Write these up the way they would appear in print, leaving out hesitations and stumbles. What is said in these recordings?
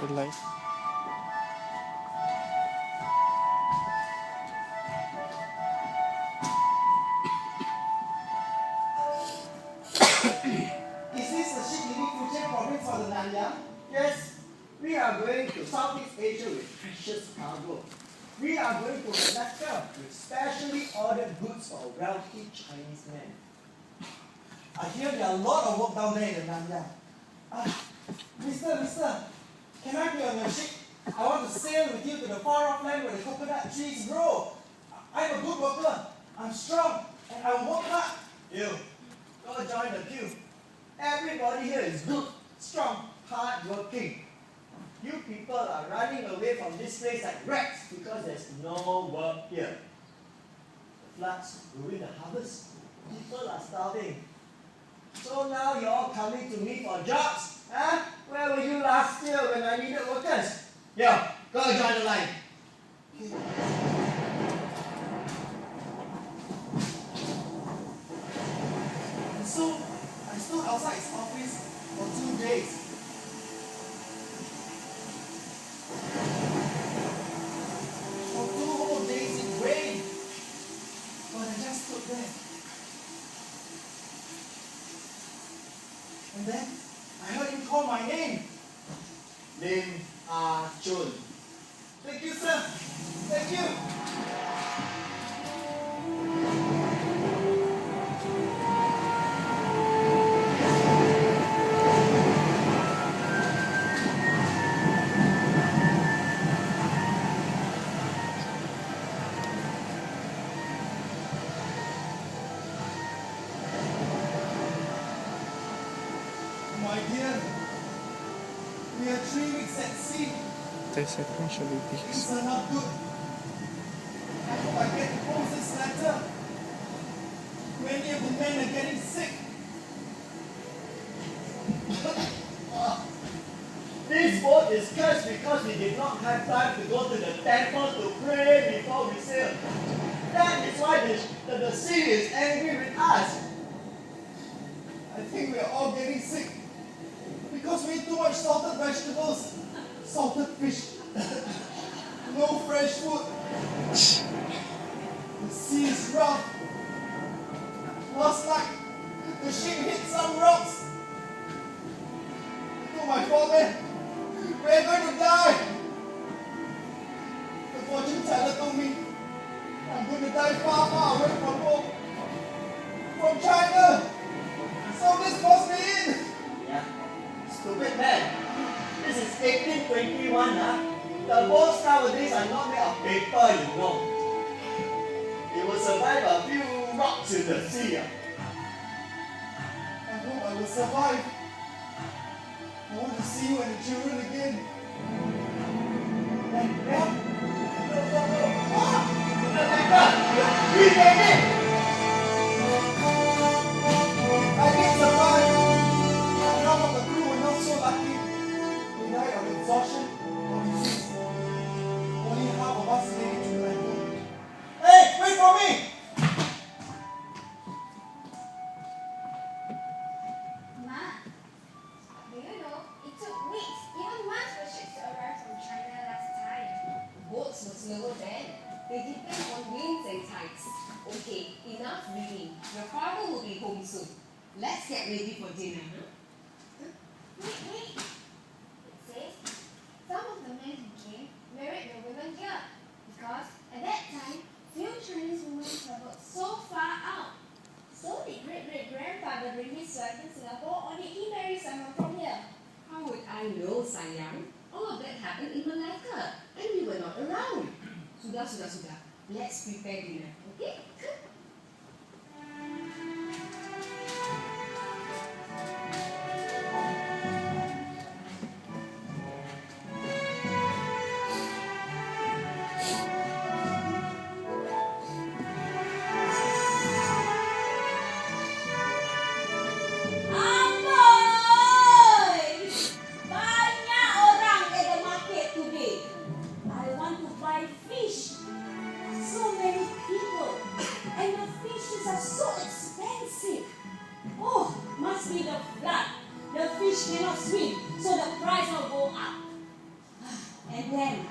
the light. Is this the ship-leaving future province for the Nanyang? Yes. We are going to Southeast Asia with precious cargo. We are going to Malacca with specially ordered goods for wealthy Chinese men. I hear there are a lot of work down there in the Nanyang. Mister, can I be on your ship? I want to sail with you to the far off land where the coconut trees grow. I'm a good worker. I'm strong, and I will work hard. You, go join the queue. Everybody here is good, strong, hard-working. You people are running away from this place like rats because there's no work here. The floods ruin the harvest. People are starving. So now you're all coming to me for jobs. Huh? Where were you last year when I needed workers? Yeah, go join the line. And so, I stood outside his office for 2 days. For 2 whole days it rained. But I just stood there. And then I heard him call my name. Lim Ah Chun. Thank you, sir. Thank you. My dear, we are 3 weeks at sea. They said actually Things this. are not good. I hope I get to post this letter. Many of the men are getting sick. This boat is cursed because we did not have time to go to the temple to pray before we sail. That is why the sea is angry with us. I think we are all getting sick because we eat too much salted vegetables, salted fish, no fresh food. The sea is rough. Last night, the ship hit some rocks. I told my foreman, we're going to die. The fortune teller told me, I'm going to die far, far away from home, from China. So this must be it. Yeah. Stupid man. This is 1821, huh? The boats nowadays are not made of paper, you know. It will survive a few rocks in the sea. I hope I will survive. I want to see you and the children again. What? No. Ah! We made it! I did survive. Half of the crew were not so lucky. We died of exhaustion or disease. Only half of us made it to the land. Hey, wait for me! Ma, do you know it took weeks, even months for ships to arrive from China last time? Boats were slower then. They depend on winds and tides. Okay, enough reading. Your father will be home soon. Let's get ready for dinner, huh? Wait. It says some of the men who came married the women here because at that time few Chinese women traveled so far out. So did great-great-grandfather bring his wife in Singapore, or did he marry someone from here? How would I know, sayang? All of that happened in Malacca, and we were not around. Sudah. Let's prepare dinner, okay? Amboi! Banyak orang at the market today. I want to buy fish. So many people. And And then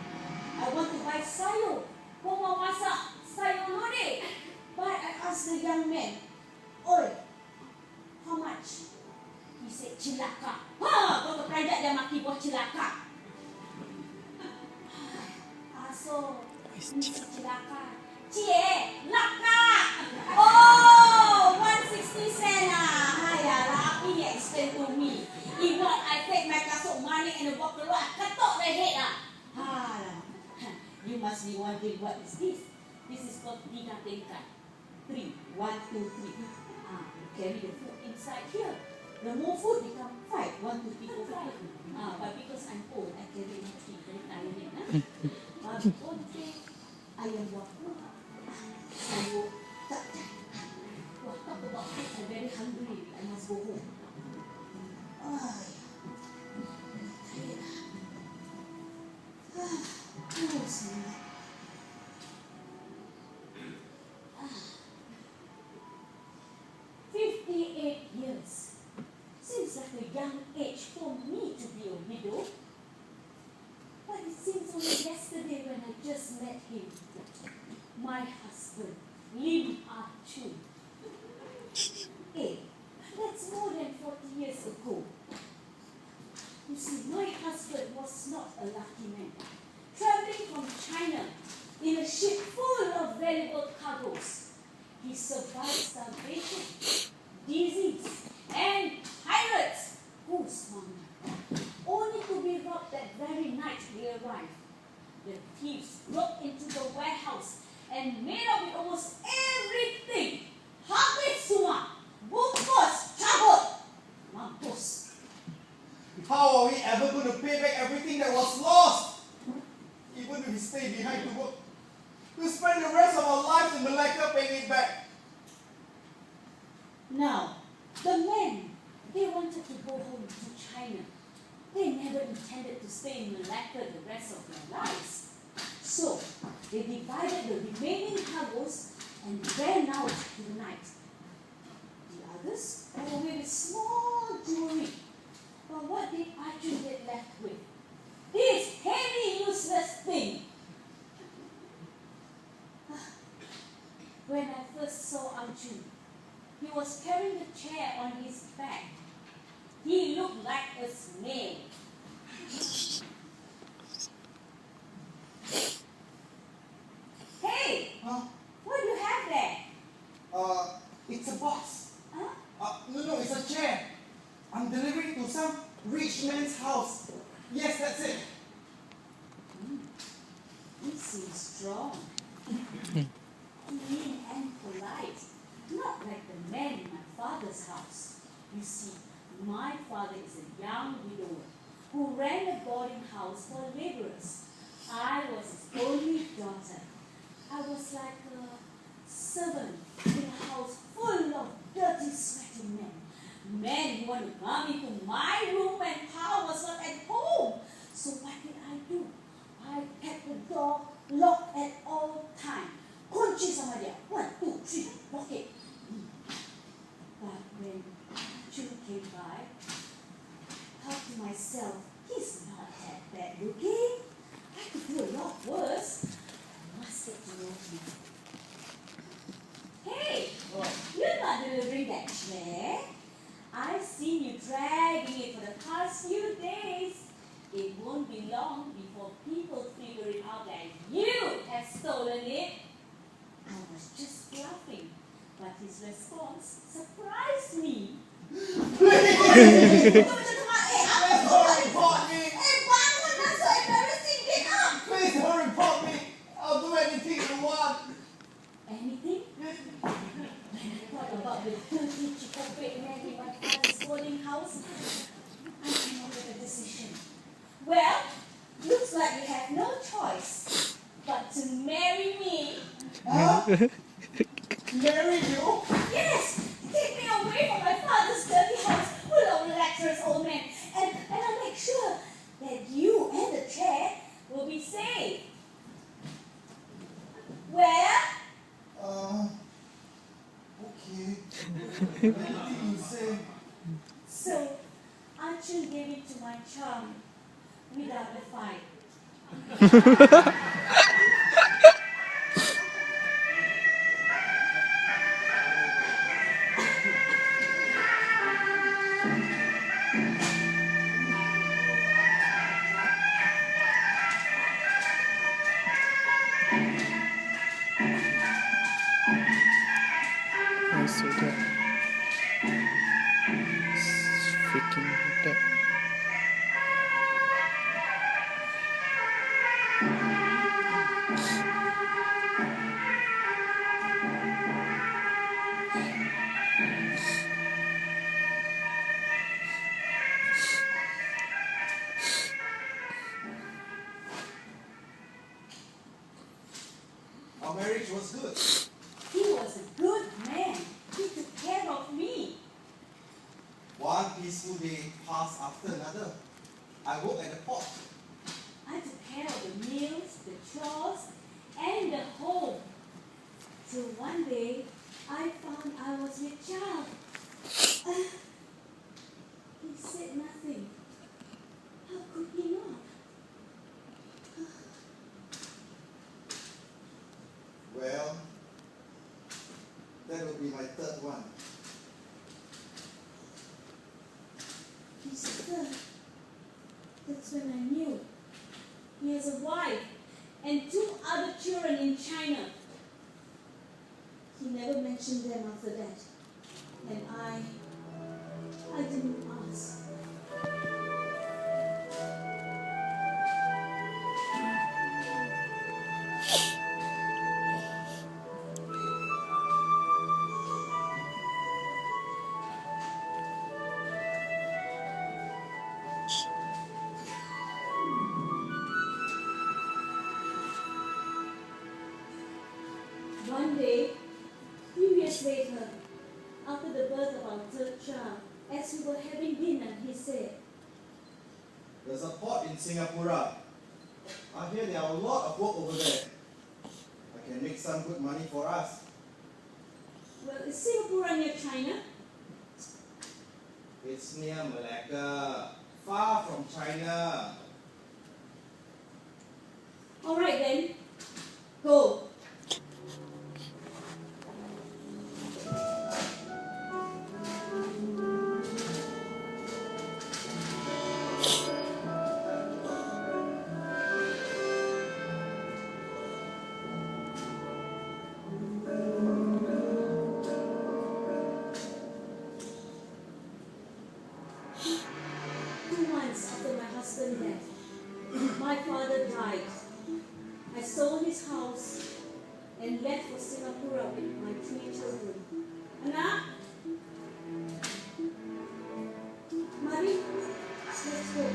I want to buy sayur. Kau mau masak sayur lodeh? But I asked the young man, "Oi, how much?" He said, "Celaka." Ha, kau terperanjat dia maki buah celaka. So, celaka. Cie, laka. Oh, 160 cent ah. Hayah, Rafi ni explain to me. If not, I take my kasut money and bawa keluar, ketuk the head ah. You must be wondering what is this. This is called tiga tingkat. 3, 1, 2, 3. You carry the food inside here. The more food become 5, 1, 2, 3, 4, 5. But because I'm old, I carry my 3, very tiring. Konti ayam buah kuah, sayur tak. Wah, talk about food, I'm very hungry. I must go home. Oh, snap. 58 years. Seems like a young age for me to be a widow. But it seems only yesterday when I just met him. My husband, Lim Ah Chun. Hey, that's more than 40 years ago. You see, my husband was not a lucky man. Traveling from China in a ship full of valuable cargoes, he survived starvation, disease, and pirates. Who's wonder? Only to be robbed that very night we arrived. The thieves broke into the warehouse and made off with almost everything. Habis semua. Bungkus, cabut. Mampus. How are we ever going to pay back everything that was lost? Even if we stay behind to work, we'll spend the rest of our lives in Malacca paying it back. Now, the men, they wanted to go home to China. They never intended to stay in Malacca the rest of their lives. So, they divided the remaining cargoes and ran out to the night. The others were away with small jewelry. But what did Arjun get left with? This heavy, useless thing. When I first saw Arjun, he was carrying a chair on his back. He looked like a snail. Hey, Huh? what do you have there? It's a box. Huh? No, it's a chair. I'm delivering to some rich man's house. Yes, that's it. He seems strong, clean and polite, not like the man in my father's house. You see, my father is a young widower who ran a boarding house for laborers. I was his only daughter. I was like a servant in a house full of dirty, sweaty men. Men who want to come into my room and Pa was not at home. So what did I do? I kept the door locked at all time. Kunci sama dia. 1, 2, 3, lock it. But when Chu came by, I thought to myself, he's not that bad looking. I could do a lot worse. I must get to know him. Hey, you're not delivering that chair. I've seen you dragging it for the past few days. It won't be long before people figure it out that you have stolen it. I was just bluffing, but his response surprised me. Please don't report me. Bangun, that's so embarrassing. Get up. Please don't report me. I'll do anything you want. Anything? What about the dirty chicken man in my father's boarding house? I cannot make a decision. Well, looks like you have no choice but to marry me. Huh? Marry you? Yes, take me away from my father's dirty house full of lecherous old men, and I'll make sure that you and the chair will be safe. Well? Okay. Anything you say. So, Arjun gave it to my chum without a fight. I see that. It's freaking that. Our marriage was good. He was a good man. He took care of me. One peaceful day passed after another. I worked at the port. I took care of the meals, the chores, and the home. Till one day, I found I was with child. He said nothing. How could he not? Well, that will be my third one. He's a third. That's when I knew. He has a wife and 2 other children in China. He never mentioned them after that. And I didn't ask. One day, few years later, after the birth of our third child, as we were having dinner, he said, There's a port in Singapore. I hear there are a lot of work over there. I can make some good money for us. well, is Singapore near China? It's near Malacca, far from China. All right then, go. My father died. I sold his house and left for Singapore with my 3 children. Anak, mari, let's go.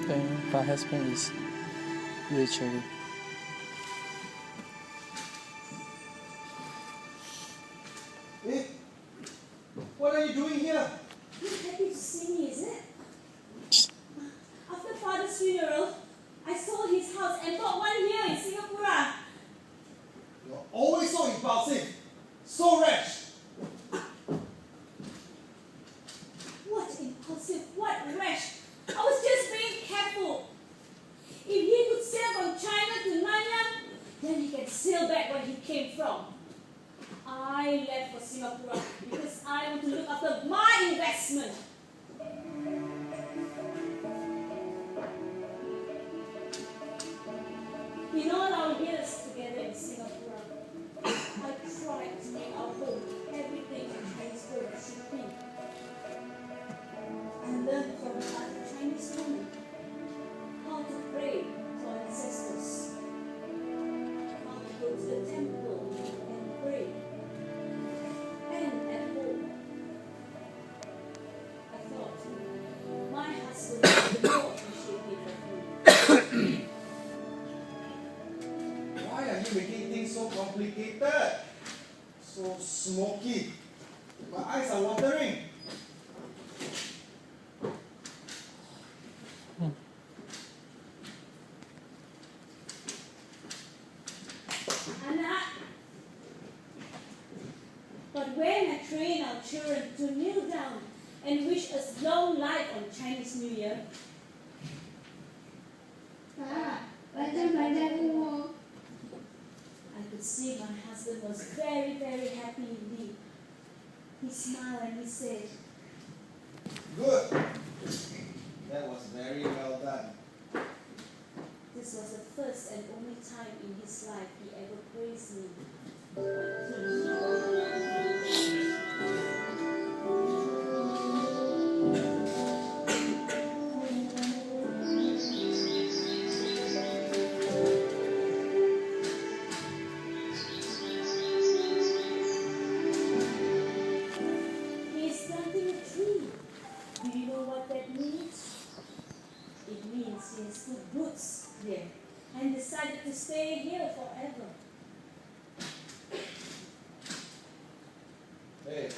Then my husband is literally. Hey, what are you doing here? You're happy to see me, is it? After father's funeral, I sold his house and bought one here in Singapore. You're always so impulsive, so rash. What impulsive, what rash. I was just being careful. If he could sail from China to Nanyang, then he can sail back where he came from. I left for Singapore because I want to look after my investment. In all our years together in Singapore, I tried to make our home everything a Chinese home should be. I learned from other Chinese women how to pray to our ancestors, how to go to the temple and pray, and at home. I thought my husband would more appreciate me so complicated. So smoky. My eyes are watering. Anna. But when I train our children to kneel down and wish us long life on Chinese New Year, I could see my husband was very, very happy indeed. He smiled and he said, Good. That was very well done. this was the first and only time in his life he ever praised me. He is planting a tree. Do you know what that means? It means he has put roots there and decided to stay here forever. Hey,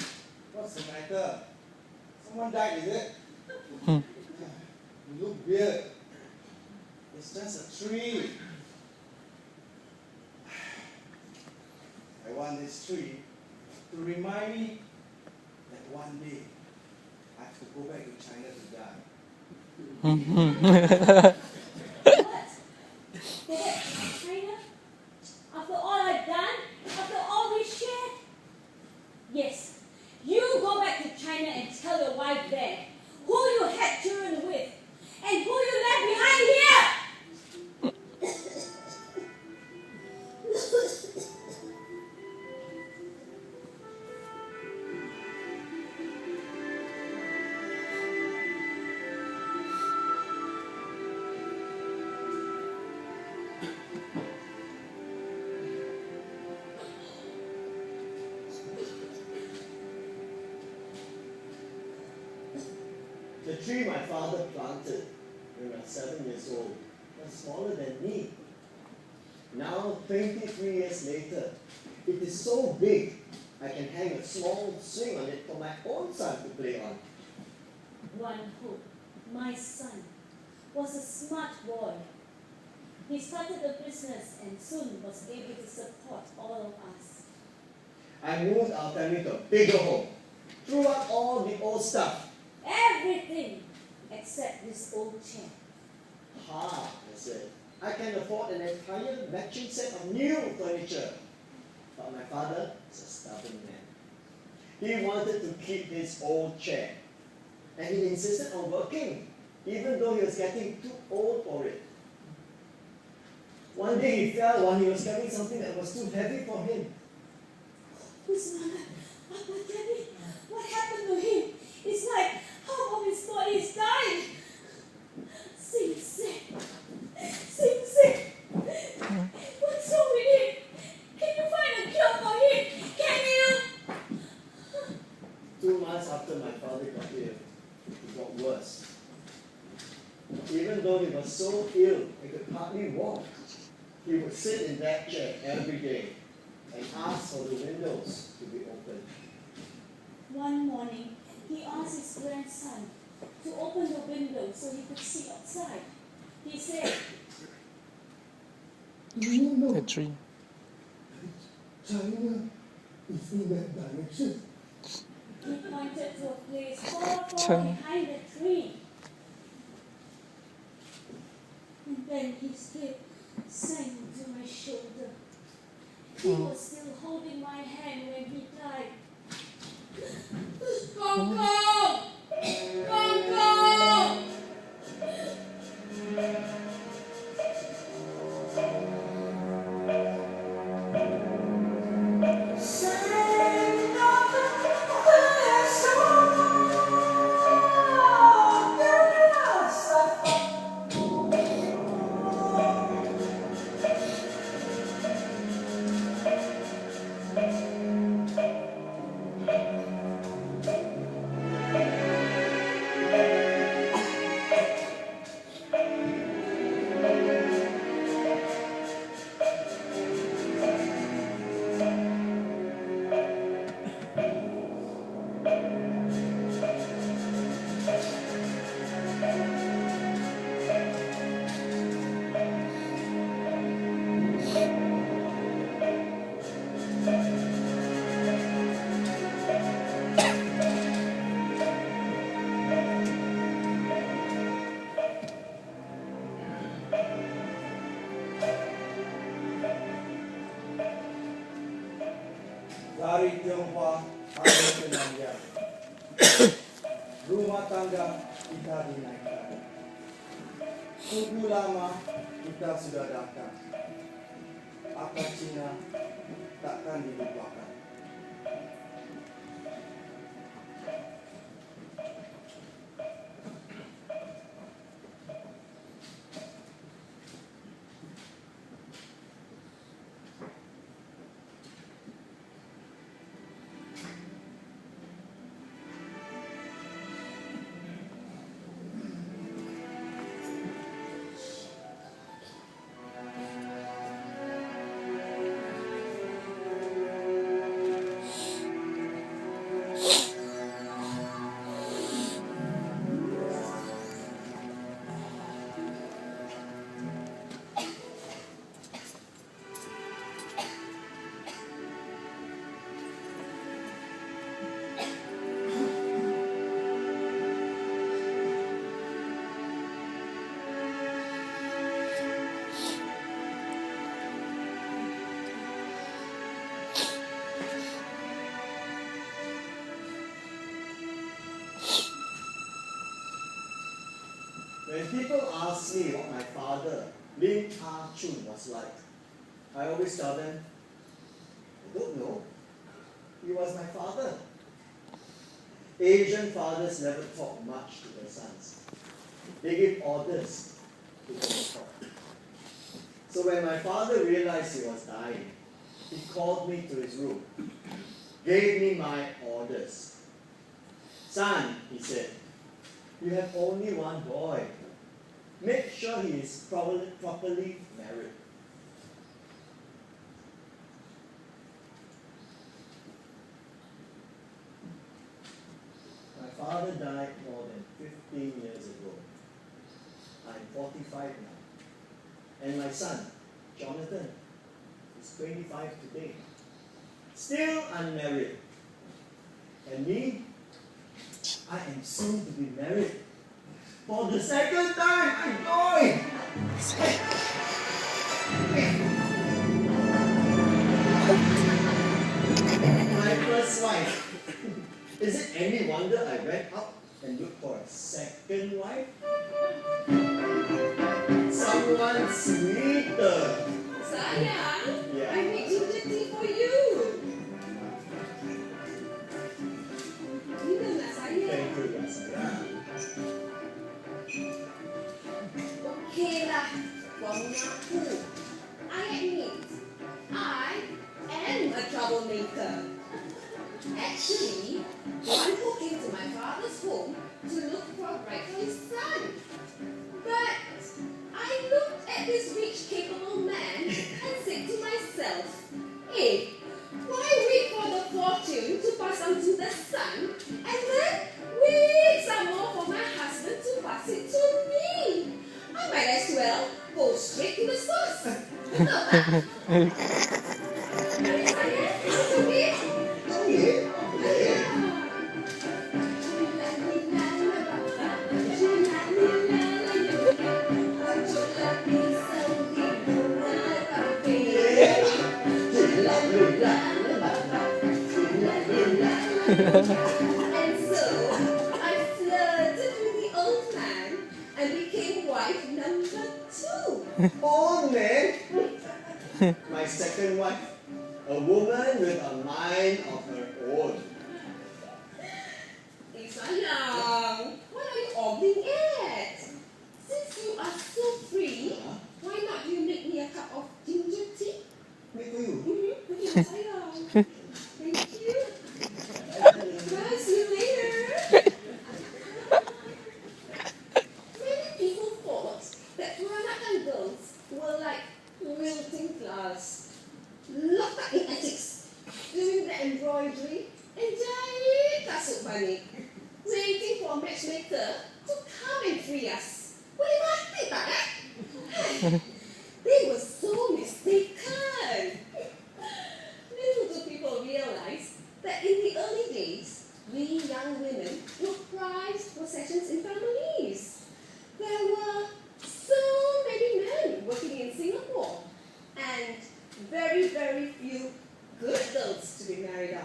what's the matter? Someone died, is it? Hmm. You look weird. It's just a tree. I want this tree to remind me that one day I have to go back to China to die. What? Go back to China? After all I've done? After all we shared? Yes. You go back to China and tell your wife there who you had children with and who you left behind here. The tree my father planted when I was 7 years old was smaller than me. Now, 23 years later, it is so big I can hang a small swing on it for my own son to play on. One hope, my son, was a smart boy. He started a business and soon was able to support all of us. I moved our family to a bigger home, threw out all the old stuff. Everything except this old chair. Ha, I said, I can afford an entire matching set of new furniture. But my father is a stubborn man. He wanted to keep his old chair. And he insisted on working, even though he was getting too old for it. One day he fell while he was carrying something that was too heavy for him. Who's mother? Papa, Daddy, what happened to him? It's like half of his body is dying. Sing sick. Sing sick. What's wrong with him? Can you find a cure for him? Can you? 2 months after my father got ill, it got worse. Even though he was so ill he could hardly walk, he would sit in that chair every day and ask for the windows to be opened. One morning, he asked his grandson to open the window so he could see outside. He said, Do you know The tree. China is in that direction? he pointed to a place far, far China. behind the tree. And then his head sank into my shoulder. He was still holding my hand when he died. Gong Gong! Gong Gong! Dari Tionghoa sampai ke Nanyang. Rumah tangga kita dinaikkan. Tunggu lama kita sudah datang. Akar Cina takkan dilupakan. When people ask me what my father, Lim Ah Chun, was like, I always tell them, I don't know. He was my father. Asian fathers never talk much to their sons. They give orders to their talk. So when my father realized he was dying, he called me to his room, gave me my orders. Son, he said, you have only one boy. Make sure he is properly married. My father died more than 15 years ago. I'm 45 now. And my son, Jonathan, is 25 today. Still unmarried. And me, I am soon to be married. For the second time, I'm going! My first wife. Is it any wonder I went out and looked for a second wife? Someone sweeter. Sayang, Yeah. I made ginger tea for you. Minum nak sayang? Thank you, Rasaya. Okay lah, kau mengaku. I admit, I am a troublemaker. Actually, one who came to my father's home to look for a bride for his son. But I looked at this rich, capable man and said to myself, hey, why wait for the fortune to pass on to the son and then wait some more for my husband to pass it to me? I might as well go straight to the source. Betul tak? Mari saya, okay? And so, I flirted with the old man and became wife number 2. Oh, man! My second wife, a woman with a mind of her own. Hey, sayang, what are you ogling at? Since you are so free, Huh? why not you make me a cup of ginger tea? Wait for you. Okay, sayang. Thank you. Bye, see you later. Many people thought that Peranakan girls were like wilting flowers, locked up in attics, doing the embroidery and jahit kasut balik, waiting for a matchmaker to come and free us. Boleh mati tak eh? They were so mistaken. Little do people realize that in the early days, we young women were prized possessions in families. There were so many men working in Singapore and very, very few good girls to be married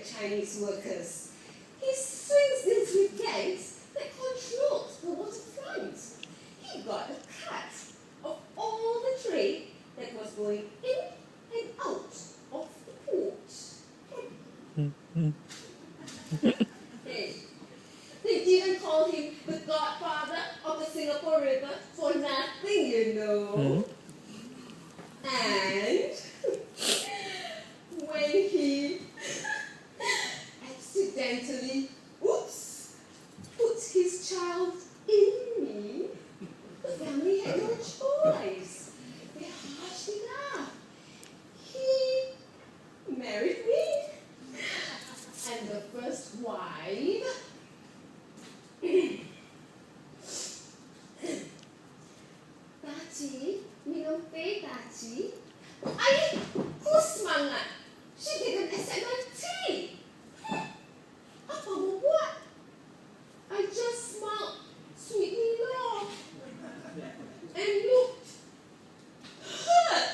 Chinese workers. He swings deals with gangs that controlled the waterfront. He got a cut of all the trade that was going in and out of the port. Hey, they didn't call him the godfather of the Singapore River for nothing, you know. And when he accidentally, put his child in me, the family had no choice. They hushed it up. He married me, and the first wife Taci, minum teh, Taci. Ay, who's semangat? She didn't accept my tea. Apa mau buat? I just smiled sweetly laugh and looked hurt.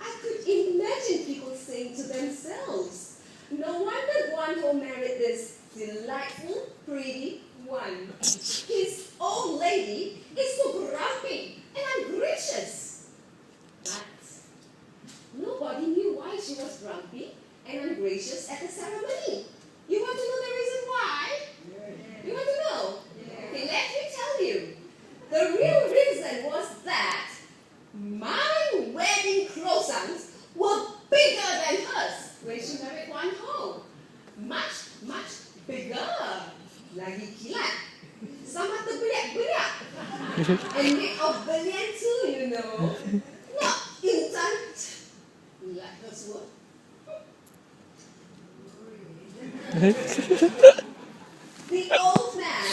I could imagine people saying to themselves, no wonder Guan Ho married this delightful, pretty one. His old lady is so grumpy and ungracious. But nobody knew why she was grumpy and ungracious at the ceremony. You want to know the reason why? You want to know? Okay, let me tell you. The real reason was that my wedding croissants were bigger than hers when she married Guan Ho. Much, much bigger. Lagi kilat. Sama terbeliak-beliak. And made of berlian too, you know. Not instant. Like hers were. The old man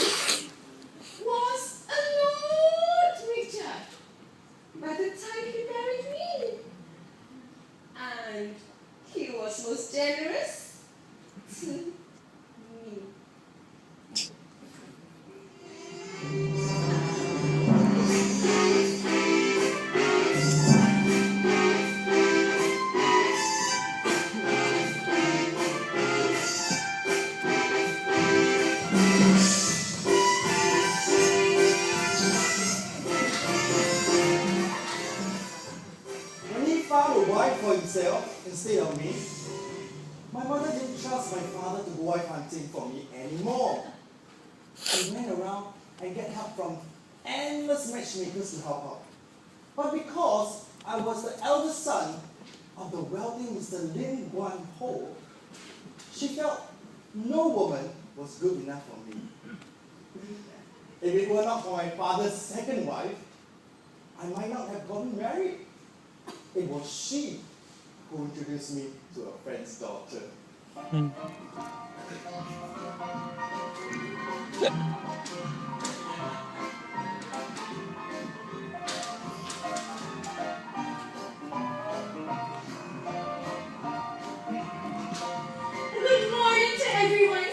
was a lot richer by the time he married me. And he was most generous to me. When he found a wife for himself instead of me, my mother didn't trust my father to go wife hunting for me anymore. He went around and get help from endless matchmakers to help out. But because I was the eldest son of the wealthy Mr. Lin Guan Ho, she felt no woman was good enough for me. If it were not for my father's second wife, I might not have gotten married. It was she who introduced me to a friend's daughter. Good morning to everyone.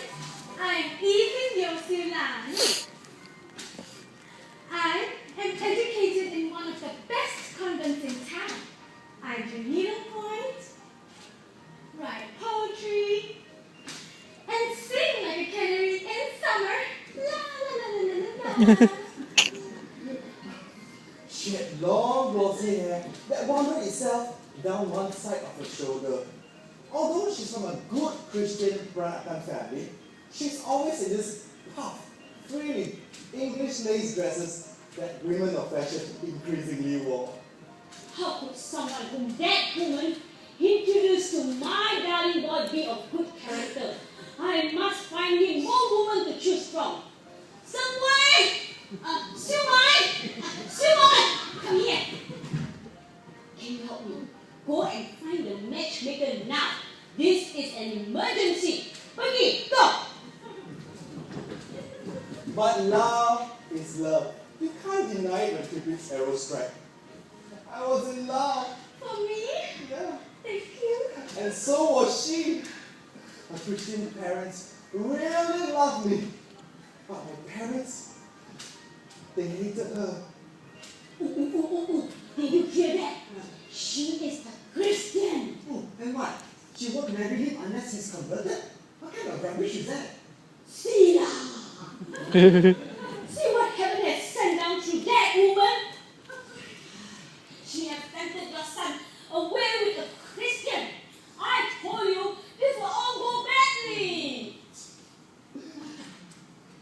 I'm Ethan Yosulan. I am educated in one of the best convents in town. I do needlepoint, write poetry, and sing like a canary in summer. La la la la la la la. She had long glossy hair that wandered itself down one side of her shoulder. Although she's from a good Christian Peranakan family, she's always in this puff, frilly English lace dresses that women of fashion increasingly wore. How could someone whom that woman introduced to my darling boy be of good character? I must find him more women to choose from. Someone! Siu Mai! Come here. Can you help me? Go and find the matchmaker now. This is an emergency. Pergi, go! But love is love. You can't deny it when Cupid's arrow strike. I was in love. For me? Yeah. Thank you. And so was she. Her Christian parents really loved me. But my parents, they hated her. Did you hear that? marry him unless he's converted? What kind of rubbish is that? See what heaven has sent down through that woman? She has tempted your son away with a Christian. I told you this will all go badly.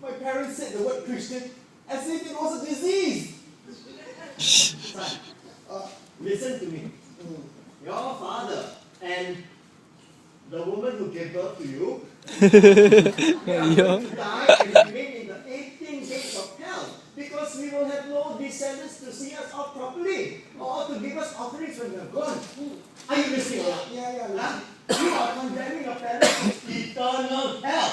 My parents said the word Christian as if it was a disease. Son, listen to me. Your father and the woman who gave birth to you are going to die and remain in the 18 gates of hell because we will have no descendants to see us off properly or to give us offerings when we are gone. Are you listening or not? Yeah. Huh? You are condemning your parents to eternal hell.